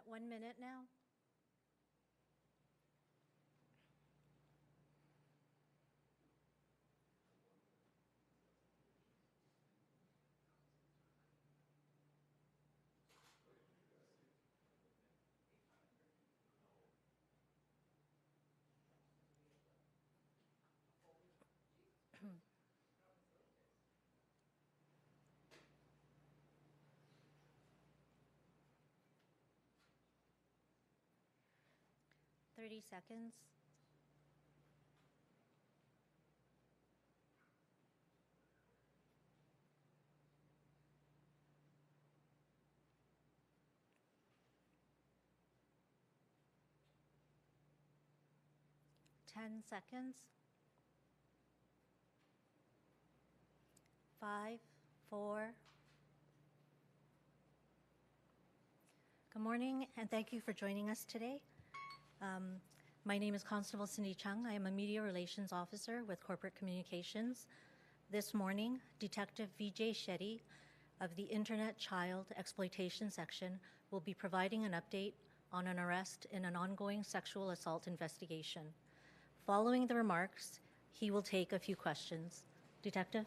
at 1 minute now. Hmm. 30 seconds. Ten seconds. 5, 4. Good morning, and thank you for joining us today. My name is Constable Cindy Chung. I am a Media Relations Officer with Corporate Communications. This morning, Detective Vijay Shetty of the Internet Child Exploitation Section will be providing an update on an arrest in an ongoing sexual assault investigation. Following the remarks, he will take a few questions. Detective?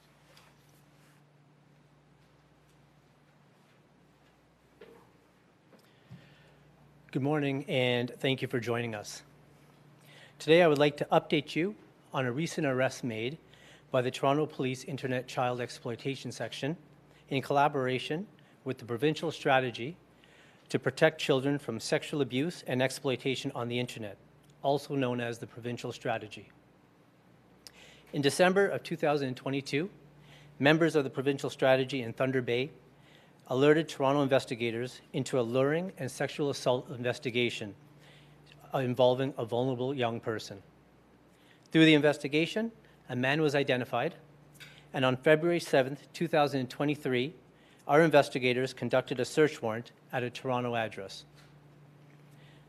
Good morning, and thank you for joining us. Today, I would like to update you on a recent arrest made by the Toronto Police Internet Child Exploitation Section in collaboration with the Provincial Strategy to Protect Children from Sexual Abuse and Exploitation on the Internet, also known as the Provincial Strategy. In December of 2022, members of the Provincial Strategy in Thunder Bay alerted Toronto investigators into a luring and sexual assault investigation involving a vulnerable young person. Through the investigation, a man was identified, and on February 7th, 2023, our investigators conducted a search warrant at a Toronto address.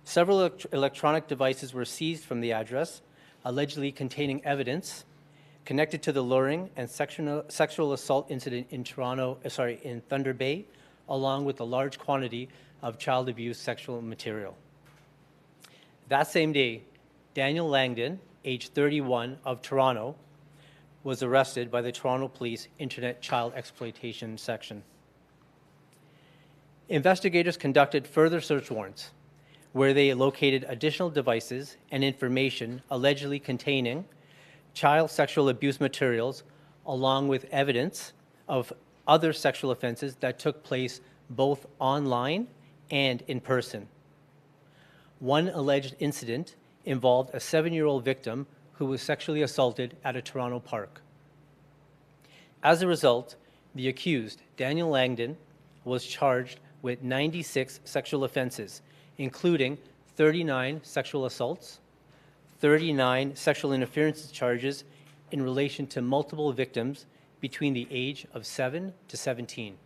Several electronic devices were seized from the address, allegedly containing evidence connected to the luring and sexual assault incident in in Thunder Bay, along with a large quantity of child abuse sexual material. That same day, Daniel Langdon, age 31, of Toronto, was arrested by the Toronto Police Internet Child Exploitation Section. Investigators conducted further search warrants, where they located additional devices and information allegedly containing child sexual abuse materials, along with evidence of other sexual offenses that took place both online and in person. One alleged incident involved a 7-year-old victim who was sexually assaulted at a Toronto park. As a result, the accused, Daniel Langdon, was charged with 96 sexual offenses, including 39 sexual assaults, 39 sexual interference charges in relation to multiple victims between the age of 7 to 17.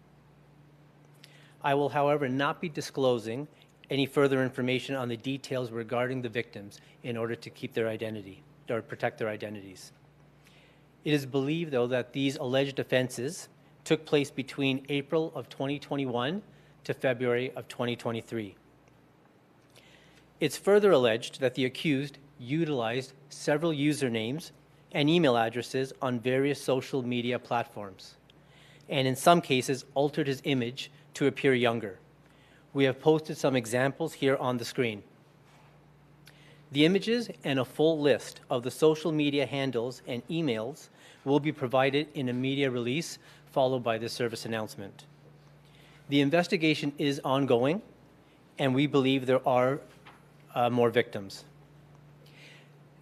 I will, however, not be disclosing any further information on the details regarding the victims in order to keep their identity or protect their identities. It is believed, though, that these alleged offenses took place between April of 2021 to February of 2023. It's further alleged that the accused utilized several usernames and email addresses on various social media platforms, and in some cases altered his image to appear younger. We have posted some examples here on the screen. The images and a full list of the social media handles and emails will be provided in a media release followed by the service announcement. The investigation is ongoing, and we believe there are more victims.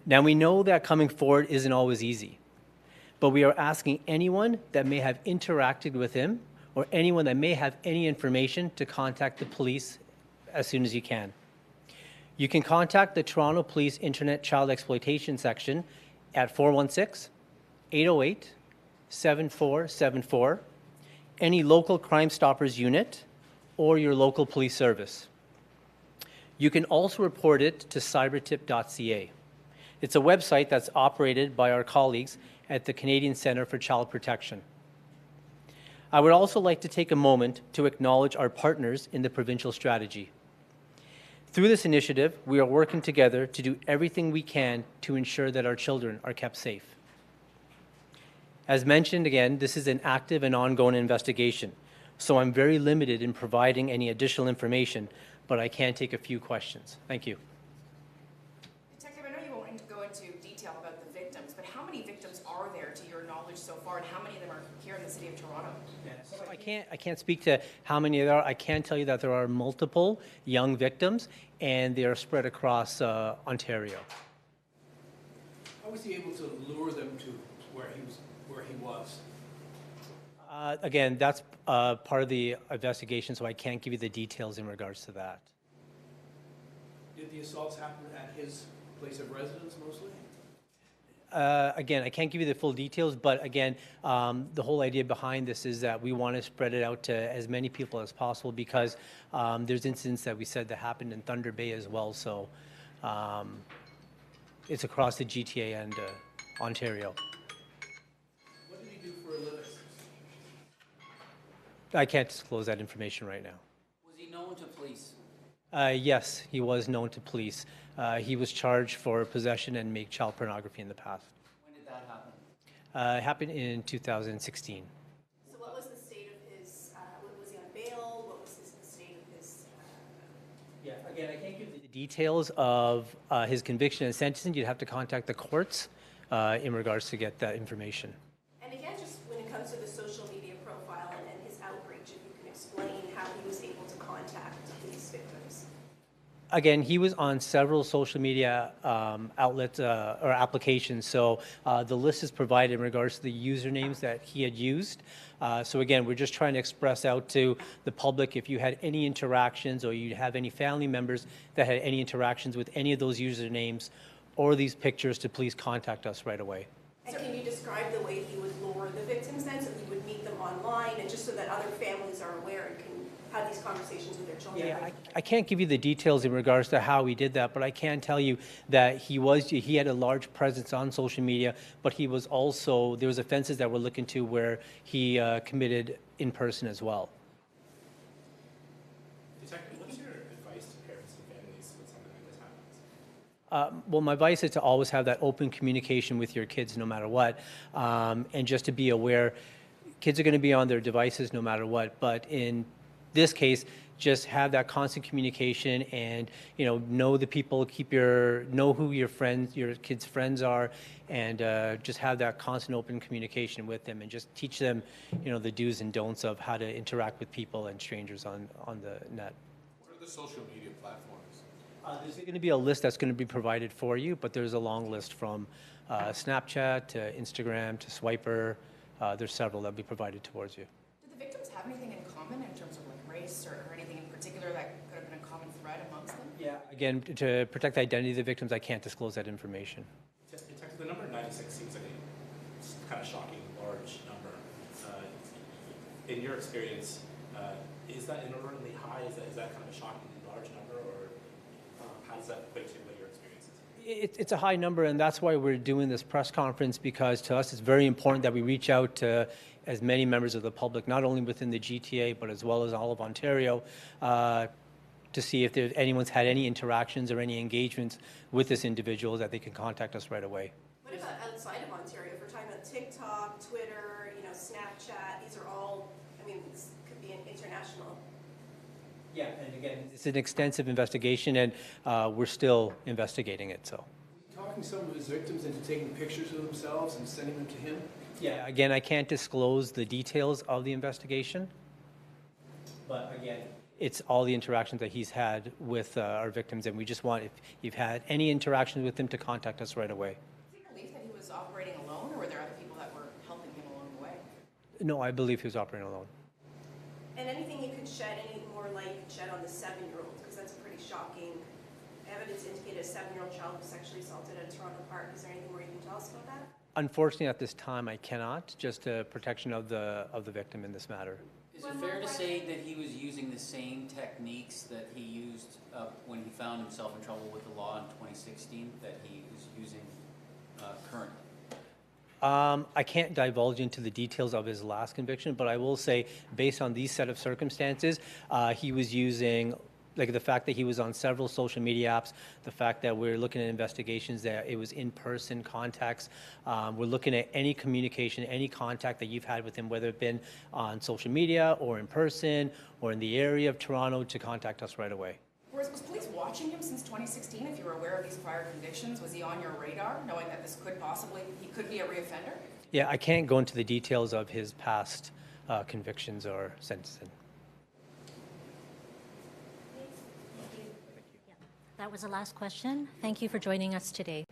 Now, we know that coming forward isn't always easy, but we are asking anyone that may have interacted with him or anyone that may have any information to contact the police as soon as you can. You can contact the Toronto Police Internet Child Exploitation Section at 416-808-7474, any local Crime Stoppers unit, or your local police service. You can also report it to cybertip.ca. It's a website that's operated by our colleagues at the Canadian Centre for Child Protection. I would also like to take a moment to acknowledge our partners in the provincial strategy. Through this initiative, we are working together to do everything we can to ensure that our children are kept safe. As mentioned, again, this is an active and ongoing investigation, so I'm very limited in providing any additional information, but I can take a few questions. Thank you. Detective, I know you won't go into detail about the victims, but how many victims are there to your knowledge so far, and how many of them are here in the city of Toronto? So I can't speak to how many there are. I can tell you that there are multiple young victims, and they are spread across Ontario. How was he able to lure them to where he was? Again, that's part of the investigation, so I can't give you the details in regards to that. Did the assaults happen at his place of residence mostly? Again, I can't give you the full details, but again, the whole idea behind this is that we want to spread it out to as many people as possible, because there's incidents that we said that happened in Thunder Bay as well, so it's across the GTA and Ontario. What did he do for a living? I can't disclose that information right now. Was he known to police? Yes, he was known to police. He was charged for possession and make child pornography in the past. When did that happen? It happened in 2016. So what was the state of his, was he on bail? What was the state of his? Yeah, again, I can't give you the details of his conviction and sentencing. You'd have to contact the courts in regards to get that information. And again, just when it comes to the social media profile and his outreach, if you can explain how he was able to contact these victims. Again, he was on several social media outlets or applications, so the list is provided in regards to the usernames that he had used. So again, we're just trying to express out to the public, if you had any interactions or you have any family members that had any interactions with any of those usernames or these pictures, to please contact us right away. And can you describe the way he would lure the victims then, so he would meet them online, and just so that other families are aware and can have these conversations with their children? Yeah, I can't give you the details in regards to how he did that, but I can tell you that he had a large presence on social media, but he was also, there was offenses that we're looking to where he committed in person as well. Detective, what's your advice to parents and families when something like this happens? Well, my advice is to always have that open communication with your kids no matter what, and just to be aware, kids are going to be on their devices no matter what, but in this case, just have that constant communication and, know the people, know who your kids' friends are, and just have that constant open communication with them, and just teach them, the do's and don'ts of how to interact with people and strangers on the net. What are the social media platforms? There's going to be a list that's going to be provided for you, but there's a long list from Snapchat to Instagram to Swiper. There's several that will be provided towards you. Did the victims have anything in common in terms of race or anything in particular that could have been a common thread amongst them? Yeah. Again, to protect the identity of the victims, I can't disclose that information. Detective, the number 96 seems like a kind of shocking, large number. In your experience, is that inordinately high? Is that kind of a shockingly large number, or how does that equate to what your experience is? It's a high number, and that's why we're doing this press conference, because to us it's very important that we reach out to as many members of the public, not only within the GTA, but as well as all of Ontario, to see if anyone's had any interactions or any engagements with this individual, that they can contact us right away. What about outside of Ontario? If we're talking about TikTok, Twitter, Snapchat, these are all, this could be an international. Yeah, and again, it's an extensive investigation, and we're still investigating it, so. Talking some of his victims into taking pictures of themselves and sending them to him? Yeah, again, I can't disclose the details of the investigation, but again, it's all the interactions that he's had with our victims, and we just want, if you've had any interactions with him, to contact us right away. Is it believed that he was operating alone, or were there other people that were helping him along the way? No, I believe he was operating alone. And anything you could shed, any more light you could shed on the 7-year-old, because that's pretty shocking. Evidence indicated a 7-year-old child was sexually assaulted at a Toronto park. Is there anything more you can tell us about that? Unfortunately, at this time, I cannot, just protection of the victim in this matter. Is it fair to say that he was using the same techniques that he used when he found himself in trouble with the law in 2016 that he was using currently? I can't divulge into the details of his last conviction, but I will say, based on these set of circumstances, he was using like the fact that he was on several social media apps, the fact that we're looking at investigations that it was in-person contacts. We're looking at any communication, any contact that you've had with him, whether it been on social media or in person or in the area of Toronto, to contact us right away. Was police watching him since 2016? If you were aware of these prior convictions, was he on your radar, knowing that this could possibly, he could be a reoffender? Yeah, I can't go into the details of his past convictions or sentencing. That was the last question. Thank you for joining us today.